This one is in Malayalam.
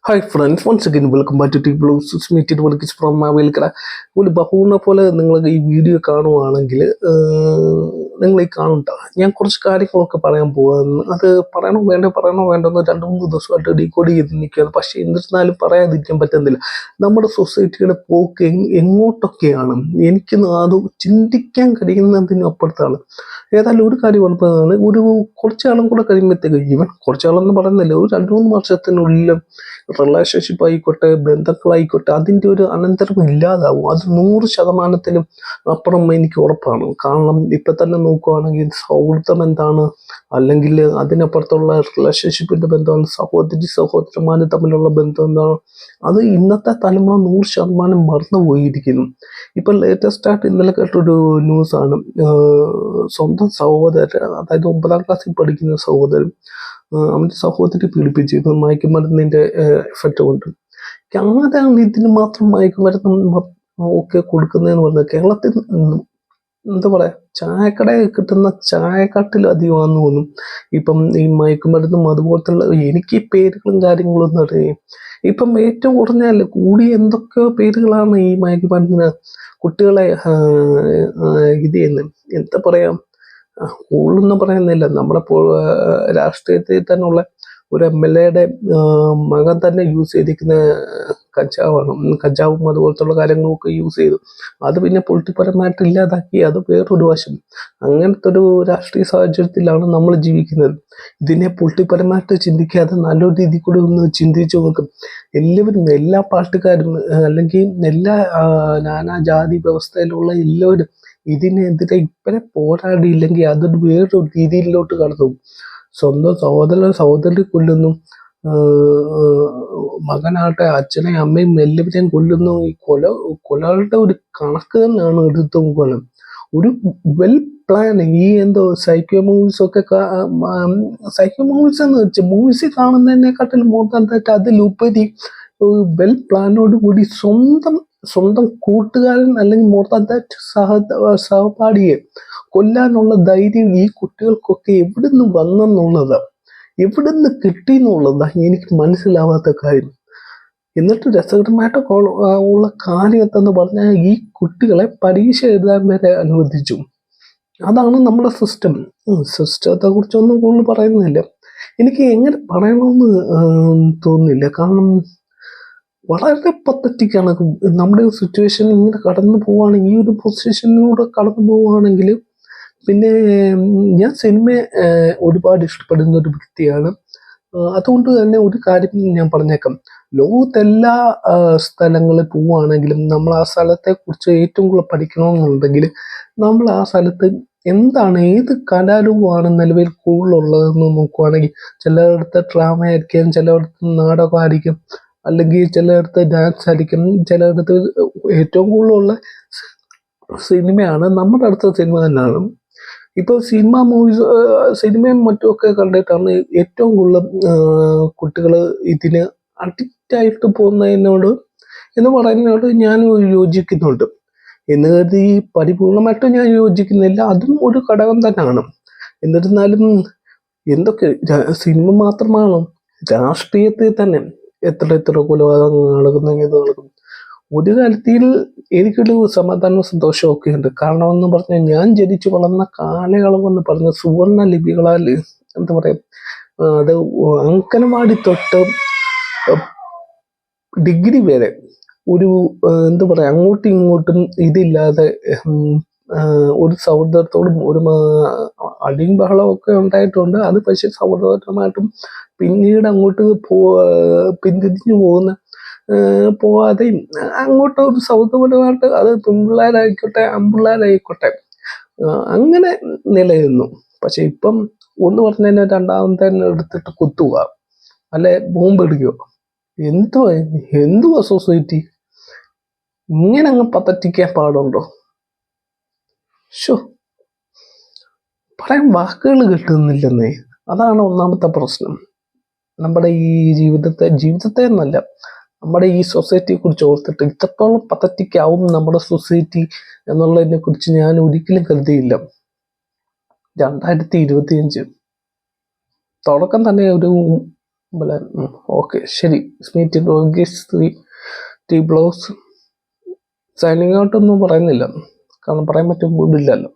Hi friends, once again welcome back to T Blues Meeted Works from Mavilkara. ഒരു ബഹുവിനെ പോലെ നിങ്ങൾ ഈ വീഡിയോ കാണുവാണെങ്കിൽ നിങ്ങൾ ഈ കാണണ്ട. ഞാൻ കുറച്ച് കാര്യങ്ങളൊക്കെ പറയാൻ പോവാന്ന്. അത് പറയണോ വേണ്ടെന്ന് 2-3 ദിവസമായിട്ട് ഡീകോഡ് ചെയ്ത് നിൽക്കുകയാണ്. പക്ഷേ എന്നിരുന്നാലും പറയാതിരിക്കാൻ പറ്റുന്നില്ല. നമ്മുടെ സൊസൈറ്റിയുടെ പോക്ക് എങ്ങോട്ടൊക്കെയാണ് എനിക്ക് അത് ചിന്തിക്കാൻ കഴിയുന്നതിനും അപ്പുറത്താണ്. ഏതായാലും ഒരു കാര്യം ഉറപ്പാണ്, കുറച്ച് കാലം കൂടെ കഴിയുമ്പോഴത്തേക്ക്, ഈവൻ കുറച്ച് കാലം പറയുന്നില്ല, ഒരു 2-3 വർഷത്തിനുള്ളിൽ റിലേഷൻഷിപ്പ് ആയിക്കോട്ടെ, ബന്ധങ്ങളായിക്കോട്ടെ, അതിൻ്റെ ഒരു അനന്തരം ഇല്ലാതാവും. അത് 100% അപ്പുറം എനിക്ക് ഉറപ്പാണ്. കാരണം ഇപ്പം തന്നെ നോക്കുവാണെങ്കിൽ സൗഹൃദം എന്താണ്, അല്ലെങ്കിൽ അതിനപ്പുറത്തുള്ള റിലേഷൻഷിപ്പിൻ്റെ ബന്ധമാണ്, സഹോദരന്മാർ തമ്മിലുള്ള ബന്ധം എന്താണ്, അത് ഇന്നത്തെ തലമുറ 100% മറന്നുപോയിരിക്കുന്നു. ഇപ്പം ലേറ്റസ്റ്റ് ആയിട്ട് ഇന്നലെ കേട്ടൊരു ന്യൂസാണ്. സ്വന്തം സഹോദരൻ, അതായത് 9ാം ക്ലാസ്സിൽ പഠിക്കുന്ന സഹോദരൻ അവൻ്റെ സഹോദരി പീഡിപ്പിച്ചു. ഇപ്പം മയക്കുമരുന്നിൻ്റെ എഫക്റ്റ് കൊണ്ട്. അതാണ് ഇതിന് മാത്രം മയക്കുമരുന്ന് ഒക്കെ കൊടുക്കുന്നതെന്ന് പറഞ്ഞാൽ കേരളത്തിൽ എന്താ പറയുക, ചായക്കടയിൽ കിട്ടുന്ന ചായക്കാട്ടിലധികമാണെന്ന് തോന്നും ഇപ്പം ഈ മയക്കുമരുന്നും അതുപോലത്തുള്ള. എനിക്ക് ഈ പേരുകളും കാര്യങ്ങളും ഒന്നും അറിയാം. ഇപ്പം ഏറ്റവും കൂടി എന്തൊക്കെയോ പേരുകളാണ് ഈ മയക്കുമരുന്നിന് കുട്ടികളെ ഇത് ചെയ്യുന്നത്. എന്താ പറയാ, കൂടുതലൊന്നും പറയുന്നില്ല. നമ്മുടെ രാഷ്ട്രീയത്തിൽ തന്നെയുള്ള ഒരു MLA-യുടെ മകൻ തന്നെ യൂസ് ചെയ്തിരിക്കുന്ന കഞ്ചാവും അതുപോലത്തുള്ള കാര്യങ്ങളൊക്കെ യൂസ് ചെയ്തു. അത് പിന്നെ പൊളിറ്റിപ്പരമായിട്ട് ഇല്ലാതാക്കി. അത് വേറൊരു വശം. അങ്ങനത്തെ ഒരു രാഷ്ട്രീയ സാഹചര്യത്തിലാണ് നമ്മൾ ജീവിക്കുന്നത്. ഇതിനെ പൊളിറ്റിപ്പരമായിട്ട് ചിന്തിക്കാതെ നല്ലൊരു രീതിയിൽ കൂടി ഒന്ന് ചിന്തിച്ചു നോക്കും. എല്ലാവരും, എല്ലാ പാർട്ടിക്കാരും, അല്ലെങ്കിൽ എല്ലാ നാനാജാതി വ്യവസ്ഥയിലുള്ള എല്ലാവരും ഇതിനെതിരെ ഇപ്പനെ പോരാടിയില്ലെങ്കിൽ അതൊരു വേറൊരു രീതിയിലോട്ട് കടന്നു. സ്വന്തം സഹോദരി കൊല്ലുന്നു, മകനാട്ടെ അച്ഛനെയും അമ്മയും എല്ലാവരെയും കൊല്ലുന്നു. ഈ കൊലകളുടെ ഒരു കണക്ക് തന്നെയാണ് എടുത്തും കൊല്ലം. ഒരു വെൽ പ്ലാൻ. ഈ എന്തോ സൈക്കോ മൂവീസ് എന്ന് വെച്ചാൽ മൂവീസിൽ കാണുന്നതിനെക്കാട്ടിലും മോർത്താൻ അതിലുപരി വെൽ പ്ലാനോട് കൂടി സ്വന്തം കൂട്ടുകാരൻ അല്ലെങ്കിൽ മോർ ദാൻ ദാറ്റ് സഹപാഠിയെ കൊല്ലാനുള്ള ധൈര്യം ഈ കുട്ടികൾക്കൊക്കെ എവിടുന്ന് വന്നെന്നുള്ളത്, എവിടുന്ന് കിട്ടി എന്നുള്ളതാണ് എനിക്ക് മനസ്സിലാവാത്ത കാര്യം. എന്നിട്ട് രസകരമായിട്ടൊക്കെ ഉള്ള കാര്യം എന്തെന്ന് പറഞ്ഞാൽ ഈ കുട്ടികളെ പരീക്ഷ എഴുതാൻ വരെ അനുവദിച്ചു. അതാണ് നമ്മുടെ സിസ്റ്റത്തെ കുറിച്ചൊന്നും കൂടുതൽ പറയുന്നില്ല. എനിക്ക് എങ്ങനെ പറയണമെന്ന് തോന്നുന്നില്ല. കാരണം വളരെ പത്തറ്റിക്കാണ്. നമ്മുടെ സിറ്റുവേഷൻ ഇങ്ങനെ കടന്നു പോവുകയാണെങ്കിൽ, ഈ ഒരു പൊസിഷനിലൂടെ കടന്നു പോവുകയാണെങ്കിൽ, പിന്നെ ഞാൻ സിനിമയെ ഒരുപാട് ഇഷ്ടപ്പെടുന്ന ഒരു വ്യക്തിയാണ്. അതുകൊണ്ട് തന്നെ ഒരു കാര്യം ഞാൻ പറഞ്ഞേക്കാം. ലോകത്തെല്ലാ സ്ഥലങ്ങളിൽ പോവുകയാണെങ്കിലും നമ്മൾ ആ സ്ഥലത്തെക്കുറിച്ച് ഏറ്റവും കൂടുതൽ പഠിക്കണമെന്നുണ്ടെങ്കിൽ നമ്മൾ ആ സ്ഥലത്ത് എന്താണ്, ഏത് കലാരൂപമാണ് നിലവിൽ കൂടുതലുള്ളതെന്ന് നോക്കുവാണെങ്കിൽ, ചിലയിടത്ത് ഡ്രാമ ആയിരിക്കും, ചിലയിടത്ത് നാടകമായിരിക്കും, അല്ലെങ്കിൽ ചിലയിടത്ത് ഡാൻസ് ആയിരിക്കും, ചിലയിടത്ത് ഏറ്റവും കൂടുതലുള്ള സിനിമയാണ്. നമ്മുടെ അടുത്ത സിനിമ തന്നെയാണ്. ഇപ്പോൾ സിനിമയും മറ്റുമൊക്കെ കണ്ടിട്ടാണ് ഏറ്റവും കൂടുതൽ കുട്ടികൾ ഇതിന് അഡിക്റ്റ് ആയിട്ട് പോകുന്നതിനോട് എന്ന് പറയുന്നതിനോട് ഞാൻ യോജിക്കുന്നുണ്ട്. എന്ന് കരുതി പരിപൂർണമായിട്ട് ഞാൻ യോജിക്കുന്നില്ല. അതും ഒരു ഘടകം തന്നെയാണ്. എന്നിരുന്നാലും എന്തൊക്കെ സിനിമ മാത്രമാണോ, രാഷ്ട്രീയത്തിൽ തന്നെ എത്ര കൊലപാതകങ്ങൾ നടക്കുന്നു. ഒരു കാര്യത്തിൽ എനിക്കൊരു സമാധാനവും സന്തോഷവും ഒക്കെ ഉണ്ട്. കാരണം എന്ന് പറഞ്ഞാൽ ഞാൻ ജനിച്ചു വളർന്ന കാലയളവെന്ന് പറഞ്ഞ സുവർണ ലിപികളാൽ എന്താ പറയാ, അത് അങ്കനവാടി തൊട്ട് ഡിഗ്രി വരെ ഒരു എന്താ പറയാ, അങ്ങോട്ടും ഇങ്ങോട്ടും ഇതില്ലാതെ ഒരു സൗഹൃദത്തോടും ഒരു അടിയും ബഹളവും ഒക്കെ ഉണ്ടായിട്ടുണ്ട്. അത് പക്ഷേ സൗഹൃദമായിട്ടും പിന്നീട് അങ്ങോട്ട് പിന്തിരിഞ്ഞു പോവാതെയും അങ്ങോട്ട് ഒരു സൗഹൃദപരമായിട്ട്, അത് പെൺപിള്ളേരായിക്കോട്ടെ ആൺപിള്ളേരായിക്കോട്ടെ, അങ്ങനെ നിലനിന്നു. പക്ഷെ ഇപ്പം ഒന്ന് പറഞ്ഞതിന് രണ്ടാമത്തെ എടുത്തിട്ട് കുത്തുക, അല്ലെ ബോംബെടുക്കുക. എന്തുവാ സൊസൈറ്റി ഇങ്ങനെ അങ്ങ് പതറ്റിക്കാൻ പാടുണ്ടോ? പറയാൻ വാക്കുകൾ കിട്ടുന്നില്ലെന്നേ. അതാണ് ഒന്നാമത്തെ പ്രശ്നം. നമ്മുടെ ഈ ജീവിതത്തെ എന്നല്ല, നമ്മുടെ ഈ സൊസൈറ്റിയെ കുറിച്ച് ഓർത്തിട്ട് ഇത്രത്തോളം പതറ്റിക്കാവും നമ്മുടെ സൊസൈറ്റി എന്നുള്ളതിനെ കുറിച്ച് ഞാൻ ഒരിക്കലും കരുതിയില്ല. 2025 തുടക്കം തന്നെ ഒരു ഓക്കെ ശരി. സ്മീറ്റ് ഡോഗീസ് ടി ബ്ലൗസ് സൈനിങ് ഔട്ട് ഒന്നും പറയുന്നില്ല, കാരണം പറയാൻ പറ്റും മൂഡില്ലല്ലോ.